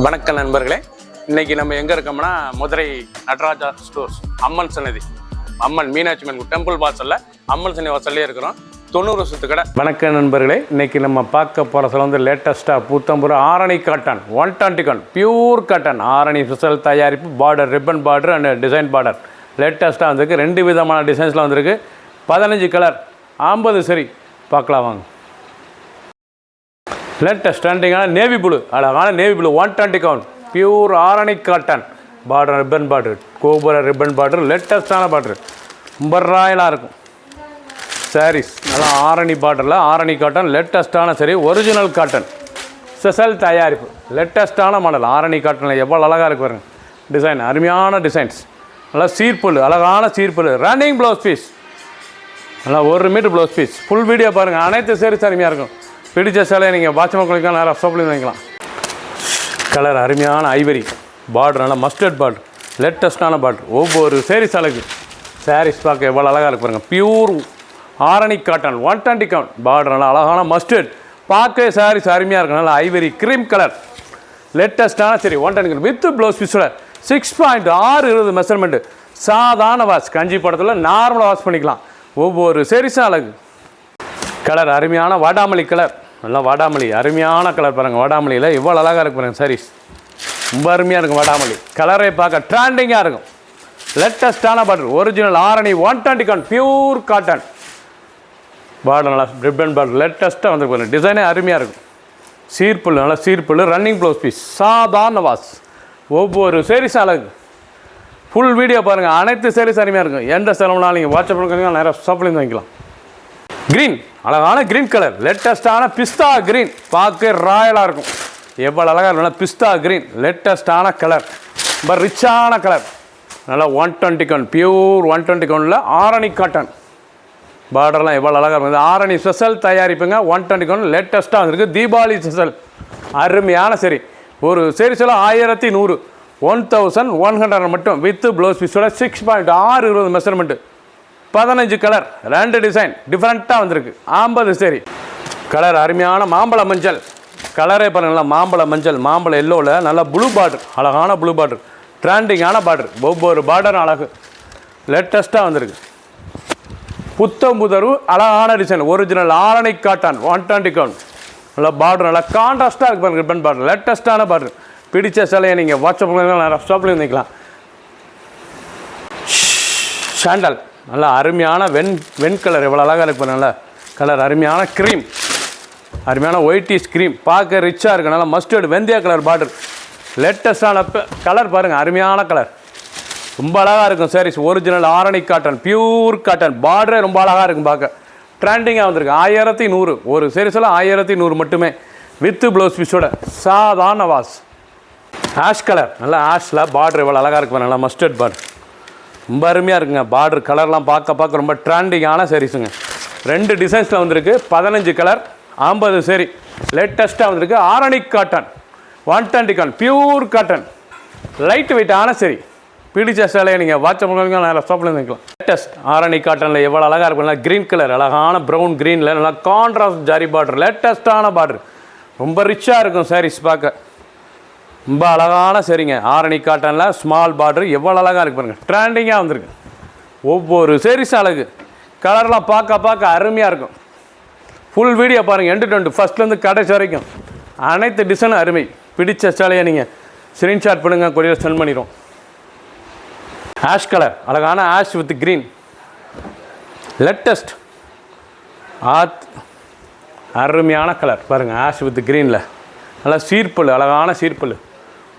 வணக்கம் நண்பர்களே, இன்னைக்கு நம்ம எங்கே இருக்கோம்னா மதுரை நடராஜா ஸ்டோர்ஸ் அம்மன் சன்னதி, அம்மன் மீனாட்சி அம்மன் டெம்பிள் வாசலில் அம்மன் சன்னதி வாசல்லே இருக்கிறோம். 90 வருஷத்து கடை. வணக்கம் நண்பர்களே, இன்னைக்கு நம்ம பார்க்க போகிற சில வந்து லேட்டஸ்ட்டாக பூத்தம்பூர் Arani cotton 120 Khan pure cotton Arani special தயாரிப்பு border ribbon border and design border லேட்டஸ்ட்டாக வந்திருக்கு. 2 விதமான டிசைன்ஸில் வந்திருக்கு. 15 கலர் 50 சரி பார்க்கலாம் வாங்க. லேட்டஸ்ட் ஸ்டாண்டிங்கான நேவி ப்ளூ, அழகான navy blue 120 count pure Arani cotton border ribbon border கோபுர ரிப்பன் பார்டர் லேட்டஸ்டான பார்டர் ரொம்ப ராயலாக இருக்கும். சாரீஸ் நல்லா ஆரணி பார்டரில் ஆரணி காட்டன் லேட்டஸ்ட்டான சரி ஒரிஜினல் காட்டன் ஸ்பெஷல் தயாரிப்பு லேட்டஸ்ட்டான மாடல் ஆரணி காட்டனில் எவ்வளோ அழகாக இருக்கு பாருங்க. டிசைன் அருமையான டிசைன்ஸ், நல்லா சீர்புல் அழகான சீர்புல் ரன்னிங் ப்ளவுஸ் பீஸ், நல்லா 1 metre blouse piece. Full video பாருங்கள். அனைத்து சாரீஸ் அருமையாக இருக்கும். பிடிச்ச சேலையை நீங்கள் வாட்ச்மேன் குளிக்கலாம், நேரம் சோப்லையும் வாங்கிக்கலாம். கலர் அருமையான ஐவரி பார்டர், நல்லா மஸ்டர்ட் பார்டர் லேட்டஸ்ட்டான பார்டர். ஒவ்வொரு சாரீஸ் அழகு. சாரீஸ் பார்க்க எவ்வளோ அழகாக இருக்கு பாருங்கள். Pure Arani cotton 120 count border, நல்லா அழகான மஸ்டர்ட் பார்க்க சாரீஸ் அருமையாக இருக்கும். நல்லா ஐவரி க்ரீம் கலர் லேட்டஸ்ட்டான சரி 120 வித் ப்ளவுஸ் பீஸோட 6.6 மெஷர்மெண்ட்டு. சாதாரண வாஷ், கஞ்சி படத்தில் நார்மலாக வாஷ் பண்ணிக்கலாம். ஒவ்வொரு சாரீஸும் அழகு. கலர் அருமையான வாடாமல்லி கலர், நல்லா வாடாமல்லி அருமையான கலர் பாருங்கள். வாடாமல்லியில் இவ்வளோ அழகாக இருக்கு பாருங்கள். சாரீஸ் ரொம்ப அருமையாக இருக்கும். வாடாமல்லி கலரை பார்க்க ட்ரெண்டிங்காக இருக்கும். லேட்டஸ்ட்டான border original Arani 120 Khan pure cotton border, நல்லா ரிப்பன் பார்டர் லேட்டஸ்ட்டாக வந்துருக்கு. டிசைனே அருமையாக இருக்கும். சீர்புல், நல்லா சீர்புல் ரன்னிங் ப்ளவுஸ் பீஸ் சாதாரண வாஷ். ஒவ்வொரு சாரீஸும் அழகு. ஃபுல் வீடியோ பாருங்கள். அனைத்து சாரீஸ் அருமையாக இருக்கும். எந்த செலவுனாலும் நீங்கள் வாட்ஸ்அப் பண்ணுறீங்க, நேராக ஷாப்லேருந்து வாங்கிக்கலாம். க்ரீன் அழகான க்ரீன் கலர் லேட்டஸ்ட்டான பிஸ்தா க்ரீன் பார்க்க ராயலாக இருக்கும். எவ்வளோ அழகாக இருக்கும். நல்லா பிஸ்தா க்ரீன் லேட்டஸ்ட்டான கலர், ரொம்ப ரிச்சான கலர். நல்லா 120 கவுண்ட் பியூர் 120 கவுண்டில் ஆரணி காட்டன் பார்டர்லாம் எவ்வளோ அழகாக இருக்கும். ஆரணி ஸ்பெஷல் தயாரிப்புங்க. 120 கவுண்ட் லேட்டஸ்ட்டாக வந்துருக்கு. தீபாவளி ஸ்பெஷல் அருமையான சரி. ஒரு சரி சொல்ல 1100 1100 மட்டும் வித் ப்ளவுஸ் பீஸோட 6.6 மெஷர்மெண்ட்டு. 15 கலர் 2 டிசைன் டிஃப்ரெண்ட்டாக வந்திருக்கு. 50 சரி. கலர் அருமையான மாம்பழ மஞ்சள் கலரே பாருங்கள். நல்லா மாம்பழ மஞ்சள் மாம்பழ எல்லோவில் நல்லா ப்ளூ பார்டர், அழகான ப்ளூ பார்டர் ட்ரெண்டிங்கான பார்டர். ஒவ்வொரு பார்டரும் அழகு லேட்டஸ்ட்டாக வந்திருக்கு. புத்தம்புதரு அழகான design original Arani cotton 120 count நல்லா பார்டர், நல்லா கான்ட்ராஸ்ட்டாக இருக்கு பாருங்கள். ரிப்பன் பார்டர் லேட்டஸ்ட்டான பார்டர். பிடிச்ச சிலையை நீங்கள் வாட்ஸ்அப் ஸ்டாப்லேயும் வந்துக்கலாம். சாண்டல் நல்லா அருமையான வெண்கலர் எவ்வளோ அழகாக இருக்கு. நல்லா கலர் அருமையான க்ரீம், அருமையான ஒயிட்டிஷ் க்ரீம் பார்க்க ரிச்சாக இருக்குது. நல்லா மஸ்டர்டு வெந்தய கலர் பார்டர் லேட்டஸ்டான கலர் பாருங்கள். அருமையான கலர் ரொம்ப அழகாக இருக்கும். Saris original Arani cotton pure cotton பார்டரே ரொம்ப அழகாக இருக்கும். பார்க்க ட்ரெண்டிங்காக வந்திருக்கு. 1100 ஒரு சாரீஸில் 1100 மட்டுமே வித் ப்ளவுஸ் பீஸோட சாதாரண வாஷ். ஆஷ் கலர் நல்லா ஆஷில் பார்டர் எவ்வளோ அழகாக இருக்கு. நல்லா மஸ்டர்ட் பார்டர் ரொம்ப அருமையாக இருக்குங்க. பார்டர் கலர்லாம் பார்க்க ரொம்ப ட்ரெண்டிங்கான சாரீஸுங்க. 2 டிசைன்ஸில் வந்திருக்கு. 15 கலர் 50 சரி லேட்டஸ்ட்டாக வந்திருக்கு. Arani cotton 120 Khan pure cotton light வெயிட்டான சரி. பிடிச்ச சேலையை நீங்கள் வாட்ஸ்அப் பண்ணுவீங்க, நேரம் ஷாப்லேருந்து வாங்கிக்கலாம். லேட்டஸ்ட் ஆரணி காட்டனில் எவ்வளோ அழகாக இருக்கும். நல்லா க்ரீன் கலர் அழகான ப்ரௌன் க்ரீனில் நல்லா கான்ட்ராஸ்ட் ஜாரி பார்டர் லேட்டஸ்ட்டான பார்டர் ரொம்ப ரிச்சாக இருக்கும். சாரீஸ் பார்க்க ரொம்ப அழகான சரிங்க. ஆரணி காட்டனில் ஸ்மால் பார்டர் எவ்வளோ அழகாக இருக்கு பாருங்கள். ட்ரெண்டிங்காக வந்திருக்கு. ஒவ்வொரு சாரீஸும் அழகு. கலர்லாம் பார்க்க அருமையாக இருக்கும். ஃபுல் வீடியோ பாருங்கள். எண்டு டு ஃபஸ்ட்லேருந்து கடைசி வரைக்கும் அனைத்து டிசைனும் அருமை. பிடிச்ச சேலையை நீங்கள் ஸ்க்ரீன்ஷாட் பண்ணுங்கள், கொரியர் சென்ட் பண்ணிடுவோம். ஆஷ் கலர் அழகான ஆஷ் வித் க்ரீன் லேட்டஸ்ட் அருமையான கலர் பாருங்கள். ஆஷ் வித் க்ரீனில் நல்லா சீர்பல் அழகான சீர்பல்.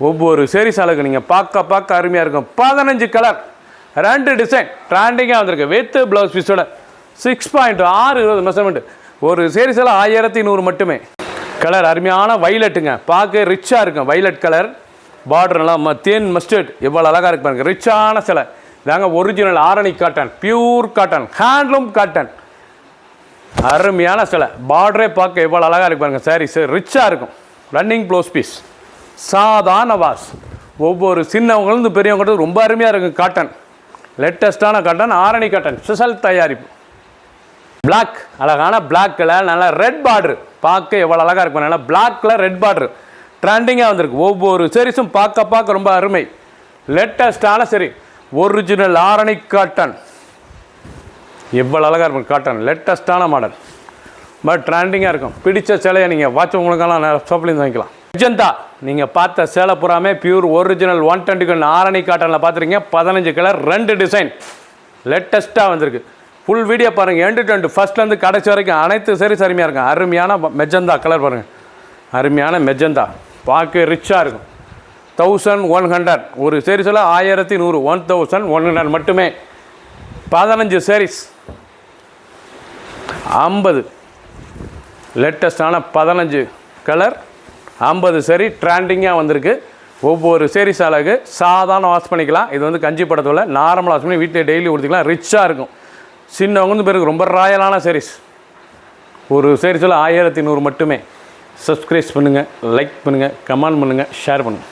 ஒவ்வொரு சாரீஸ் அழகு. நீங்கள் பார்க்க அருமையாக இருக்கும். 15 கலர் 2 டிசைன் ட்ரெண்டிங்காக வந்திருக்கு. வித் ப்ளவுஸ் பீஸோட 6.6 மெஷர்மெண்ட்டு. ஒரு சாரீஸில் 1100 மட்டுமே. கலர் அருமையான வைலட்டுங்க. பார்க்க ரிச்சாக இருக்கும். வைலட் கலர் பார்டர் நல்லா தேன் மஸ்டர்ட் எவ்வளோ அழகாக இருக்கு பாருங்க. ரிச்சான சிலை இதாங்க. Original Arani cotton pure cotton handloom cotton அருமையான சிலை. பார்டரே பார்க்க எவ்வளோ அழகாக இருக்கு பாருங்கள். சாரீஸ் ரிச்சாக இருக்கும். ரன்னிங் ப்ளவுஸ் பீஸ் சாதாரண வாஷ். ஒவ்வொரு சின்னவங்கலேருந்து பெரியவங்க ரொம்ப அருமையாக இருக்கும். காட்டன் லேட்டஸ்ட்டான காட்டன் ஆரணி காட்டன் ஸ்பெஷல் தயாரிப்பு. பிளாக் அழகான பிளாக் கலர் நல்லா ரெட் பார்டர் பார்க்க எவ்வளோ அழகாக இருக்கும். நல்லா பிளாக் கலர் ரெட் பார்டர் ட்ரெண்டிங்காக வந்திருக்கு. ஒவ்வொரு சாரீஸும் பார்க்க ரொம்ப அருமை. லேட்டஸ்டான சரி, ஒரிஜினல் ஆரணி காட்டன். எவ்வளோ அழகாக இருக்கும் காட்டன், லேட்டஸ்ட்டான மாடல், பட் ட்ரெண்டிங்காக இருக்கும். பிடிச்ச சேலையை நீங்கள் வாட்ச் உங்களுக்கெல்லாம் ஷாப்லேருந்து வாங்கிக்கலாம். மெஜந்தா நீங்கள் பார்த்த சேலை பூராமே பியூர் ஒரிஜினல் 120 ஆரணி காட்டனில் பார்த்துருக்கீங்க. 15 கலர், 2 டிசைன் லேட்டஸ்ட்டாக வந்திருக்கு. ஃபுல் வீடியோ பாருங்கள், எண்டு டு எண்டு, ஃபஸ்ட்லேருந்து கடைசி வரைக்கும் அனைத்து சரி அருமையாக இருக்கும். அருமையான மெஜந்தா கலர் பாருங்கள், அருமையான மெஜந்தா, பார்க்க ரிச்சாக இருக்கும். 1100 ஒரு சீரீஸில் 1100, 1100 மட்டுமே. 15 சாரீஸ், 50 லேட்டஸ்டான 15 கலர், 50 சரி ட்ரெண்டிங்காக வந்திருக்கு. ஒவ்வொரு சாரீஸ் அழகு. சாதாரண வாஷ் பண்ணிக்கலாம். இது வந்து கஞ்சி படத்தில் நார்மல் வாஷ் பண்ணி வீட்டில் டெய்லி கொடுத்துக்கலாம். ரிச்சாக இருக்கும். சின்னவங்க பேருக்கு ரொம்ப ராயலான சாரீஸ். ஒரு சாரீஸில் 1100 மட்டுமே. சப்ஸ்கிரைப் பண்ணுங்கள், லைக் பண்ணுங்கள், கமெண்ட் பண்ணுங்கள், ஷேர் பண்ணுங்கள்.